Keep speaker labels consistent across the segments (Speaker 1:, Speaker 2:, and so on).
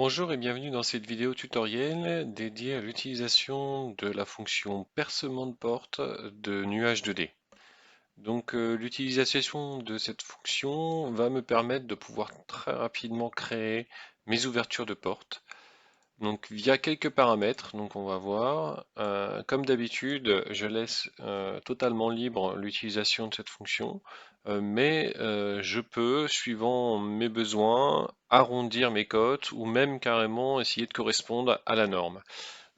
Speaker 1: Bonjour et bienvenue dans cette vidéo tutoriel dédiée à l'utilisation de la fonction percement de porte de Nuage 2D. Donc l'utilisation de cette fonction va me permettre de pouvoir très rapidement créer mes ouvertures de porte. Donc via quelques paramètres, donc on va voir. Comme d'habitude, je laisse totalement libre l'utilisation de cette fonction, mais je peux, suivant mes besoins, arrondir mes cotes ou même carrément essayer de correspondre à la norme.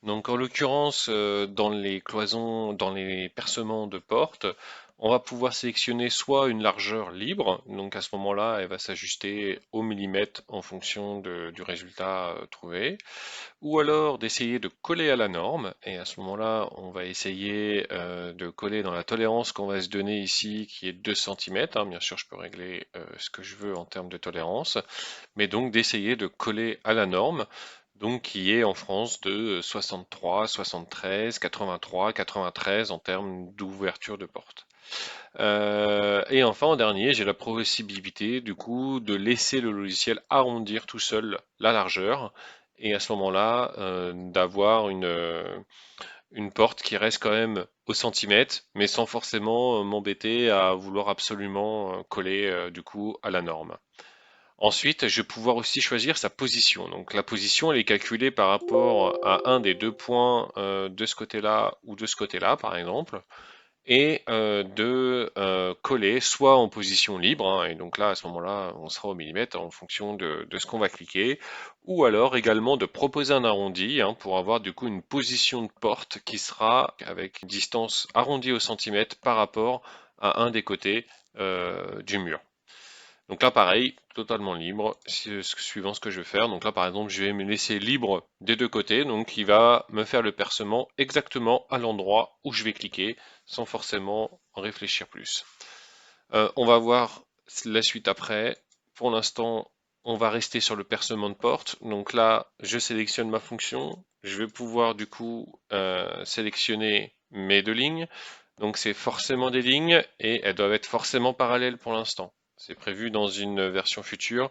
Speaker 1: Donc en l'occurrence, dans les cloisons, dans les percements de porte, on va pouvoir sélectionner soit une largeur libre, donc à ce moment-là, elle va s'ajuster au millimètre en fonction du résultat trouvé, ou alors d'essayer de coller à la norme, et à ce moment-là, on va essayer de coller dans la tolérance qu'on va se donner ici, qui est 2 cm. Bien sûr, je peux régler ce que je veux en termes de tolérance, mais donc d'essayer de coller à la norme, donc qui est en France de 63, 73, 83, 93 en termes d'ouverture de porte. Et enfin, en dernier, j'ai la possibilité du coup de laisser le logiciel arrondir tout seul la largeur et à ce moment-là d'avoir une porte qui reste quand même au centimètre, mais sans forcément m'embêter à vouloir absolument coller du coup à la norme. Ensuite, je vais pouvoir aussi choisir sa position. Donc la position, elle est calculée par rapport à un des deux points de ce côté-là ou de ce côté-là, par exemple, et de coller soit en position libre, hein, et donc là, à ce moment-là, on sera au millimètre en fonction de ce qu'on va cliquer, ou alors également de proposer un arrondi hein, pour avoir du coup une position de porte qui sera avec une distance arrondie au centimètre par rapport à un des côtés du mur. Donc là, pareil, totalement libre, suivant ce que je veux faire. Donc là, par exemple, je vais me laisser libre des deux côtés, donc il va me faire le percement exactement à l'endroit où je vais cliquer, sans forcément réfléchir plus. On va voir la suite après. Pour l'instant, on va rester sur le percement de porte. Donc là, je sélectionne ma fonction. Je vais pouvoir du coup sélectionner mes deux lignes. Donc c'est forcément des lignes et elles doivent être forcément parallèles pour l'instant. C'est prévu dans une version future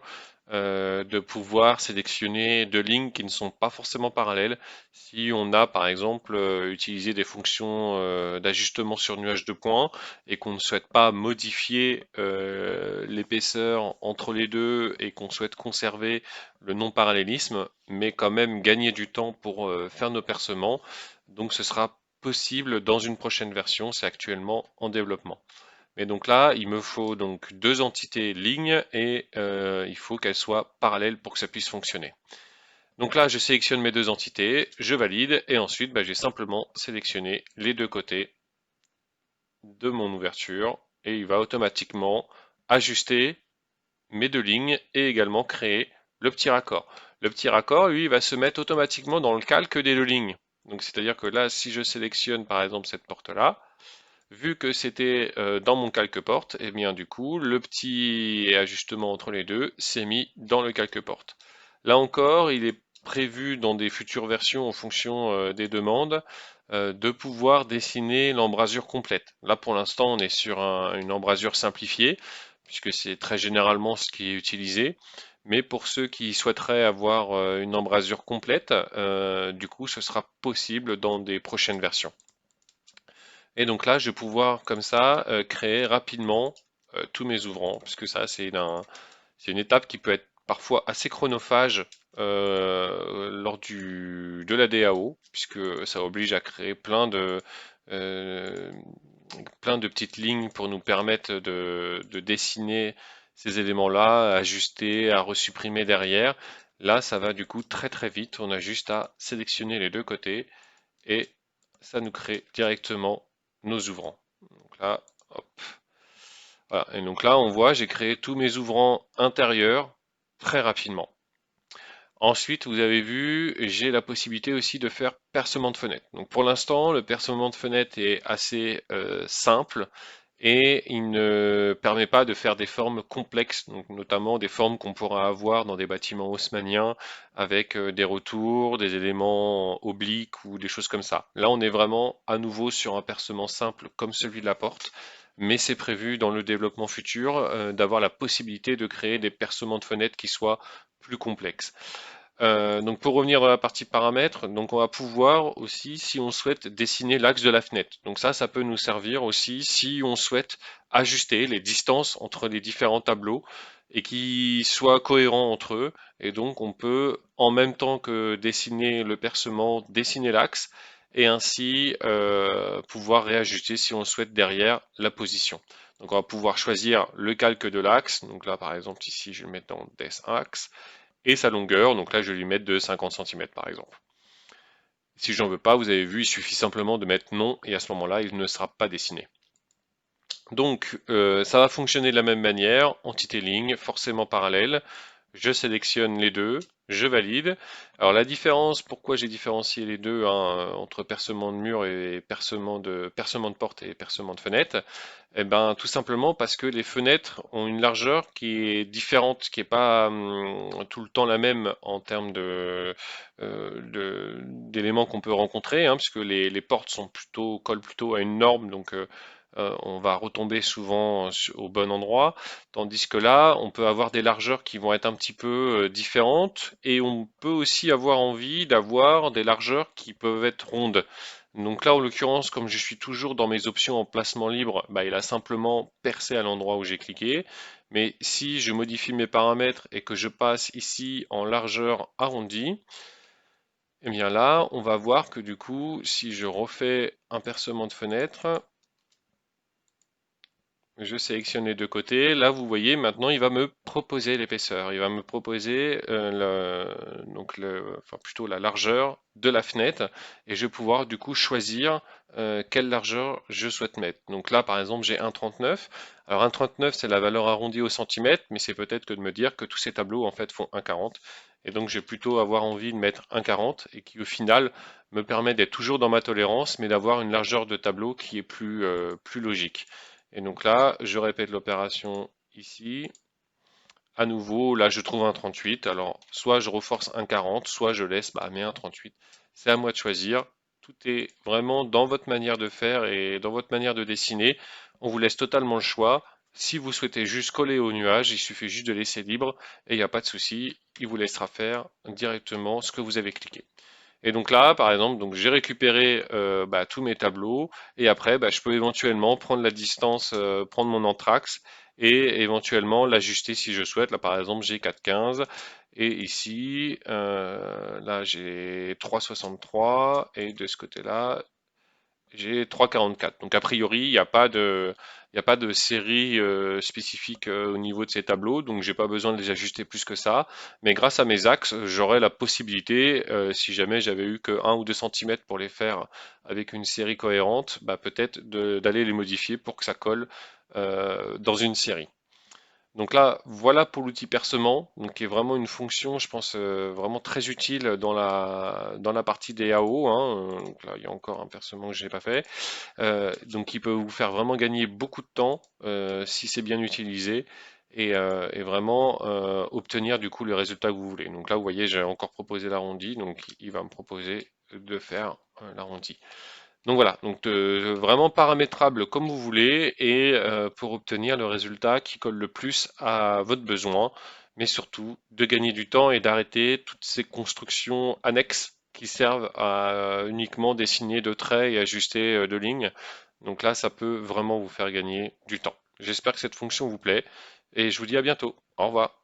Speaker 1: de pouvoir sélectionner deux lignes qui ne sont pas forcément parallèles. Si on a par exemple utilisé des fonctions d'ajustement sur nuage de points et qu'on ne souhaite pas modifier l'épaisseur entre les deux et qu'on souhaite conserver le non-parallélisme, mais quand même gagner du temps pour faire nos percements, donc ce sera possible dans une prochaine version, c'est actuellement en développement. Mais donc là, il me faut donc deux entités lignes et il faut qu'elles soient parallèles pour que ça puisse fonctionner. Donc là, je sélectionne mes deux entités, je valide et ensuite, j'ai simplement sélectionné les deux côtés de mon ouverture et il va automatiquement ajuster mes deux lignes et également créer le petit raccord. Le petit raccord, lui, il va se mettre automatiquement dans le calque des deux lignes. Donc c'est-à-dire que là, si je sélectionne par exemple cette porte-là, vu que c'était dans mon calque-porte, et bien du coup, le petit ajustement entre les deux s'est mis dans le calque-porte. Là encore, il est prévu dans des futures versions en fonction des demandes de pouvoir dessiner l'embrasure complète. Là pour l'instant on est sur une embrasure simplifiée puisque c'est très généralement ce qui est utilisé. Mais pour ceux qui souhaiteraient avoir une embrasure complète, du coup ce sera possible dans des prochaines versions. Et donc là je vais pouvoir comme ça créer rapidement tous mes ouvrants, puisque ça c'est une étape qui peut être parfois assez chronophage lors de la DAO, puisque ça oblige à créer euh, plein de petites lignes pour nous permettre de dessiner ces éléments-là, à ajuster, à resupprimer derrière. Là, ça va du coup très très vite. On a juste à sélectionner les deux côtés et ça nous crée directement nos ouvrants. Donc là, hop. Voilà. Et donc là, on voit, j'ai créé tous mes ouvrants intérieurs très rapidement. Ensuite, vous avez vu, j'ai la possibilité aussi de faire percement de fenêtre. Donc pour l'instant, le percement de fenêtre est assez simple et il ne permet pas de faire des formes complexes, donc notamment des formes qu'on pourra avoir dans des bâtiments haussmanniens avec des retours, des éléments obliques ou des choses comme ça. Là, on est vraiment à nouveau sur un percement simple comme celui de la porte, mais c'est prévu dans le développement futur d'avoir la possibilité de créer des percements de fenêtres qui soient plus complexes. Donc pour revenir dans la partie paramètres, donc on va pouvoir aussi, si on souhaite, dessiner l'axe de la fenêtre. Donc ça peut nous servir aussi si on souhaite ajuster les distances entre les différents tableaux et qui soient cohérents entre eux. Et donc on peut, en même temps que dessiner le percement, dessiner l'axe et ainsi pouvoir réajuster si on souhaite derrière la position. Donc on va pouvoir choisir le calque de l'axe. Donc là par exemple ici je vais le mettre dans Des Axe et sa longueur, donc là je vais lui mettre de 50 centimètres par exemple. Si j'en veux pas, vous avez vu, il suffit simplement de mettre non et à ce moment-là il ne sera pas dessiné. Donc ça va fonctionner de la même manière, entité ligne, forcément parallèle. Je sélectionne les deux, je valide. Alors la différence, pourquoi j'ai différencié les deux entre percement de mur et percement de porte et percement de fenêtre, eh ben, tout simplement parce que les fenêtres ont une largeur qui est différente, qui n'est pas tout le temps la même en termes d'éléments qu'on peut rencontrer, hein, puisque les portes collent plutôt à une norme, donc on va retomber souvent au bon endroit, tandis que là, on peut avoir des largeurs qui vont être un petit peu différentes, et on peut aussi avoir envie d'avoir des largeurs qui peuvent être rondes. Donc là, en l'occurrence, comme je suis toujours dans mes options en placement libre, bah, il a simplement percé à l'endroit où j'ai cliqué. Mais si je modifie mes paramètres et que je passe ici en largeur arrondie, eh bien là, on va voir que du coup, si je refais un percement de fenêtre, je sélectionne les deux côtés. Là, vous voyez, maintenant, il va me proposer l'épaisseur. Il va me proposer enfin, plutôt la largeur de la fenêtre. Et je vais pouvoir, du coup, choisir quelle largeur je souhaite mettre. Donc là, par exemple, j'ai 1,39. Alors, 1,39, c'est la valeur arrondie au centimètre, mais c'est peut-être que de me dire que tous ces tableaux, en fait, font 1,40. Et donc, je vais plutôt avoir envie de mettre 1,40 et qui, au final, me permet d'être toujours dans ma tolérance, mais d'avoir une largeur de tableau qui est plus logique. Et donc là, je répète l'opération ici. À nouveau, là, je trouve un 38. Alors, soit je reforce un 40, soit je laisse mes 1,38. C'est à moi de choisir. Tout est vraiment dans votre manière de faire et dans votre manière de dessiner. On vous laisse totalement le choix. Si vous souhaitez juste coller au nuage, il suffit juste de laisser libre et il n'y a pas de souci. Il vous laissera faire directement ce que vous avez cliqué. Et donc là, par exemple, donc j'ai récupéré tous mes tableaux et après, je peux éventuellement prendre la distance, prendre mon entraxe et éventuellement l'ajuster si je souhaite. Là, par exemple, j'ai 4,15 et ici, là, j'ai 3,63 et de ce côté-là, j'ai 3,44. Donc a priori, il y a pas de série spécifique au niveau de ces tableaux, donc j'ai pas besoin de les ajuster plus que ça. Mais grâce à mes axes, j'aurais la possibilité, si jamais j'avais eu que 1 ou 2 centimètres pour les faire avec une série cohérente, peut-être d'aller les modifier pour que ça colle dans une série. Donc là, voilà pour l'outil percement, donc qui est vraiment une fonction, je pense, vraiment très utile dans la partie DAO, hein. Donc là, il y a encore un percement que je n'ai pas fait. Donc qui peut vous faire vraiment gagner beaucoup de temps si c'est bien utilisé et vraiment obtenir du coup le résultat que vous voulez. Donc là, vous voyez, j'ai encore proposé l'arrondi, donc il va me proposer de faire l'arrondi. Donc voilà, donc vraiment paramétrable comme vous voulez et pour obtenir le résultat qui colle le plus à votre besoin, mais surtout de gagner du temps et d'arrêter toutes ces constructions annexes qui servent à uniquement dessiner de traits et ajuster de lignes. Donc là, ça peut vraiment vous faire gagner du temps. J'espère que cette fonction vous plaît et je vous dis à bientôt. Au revoir.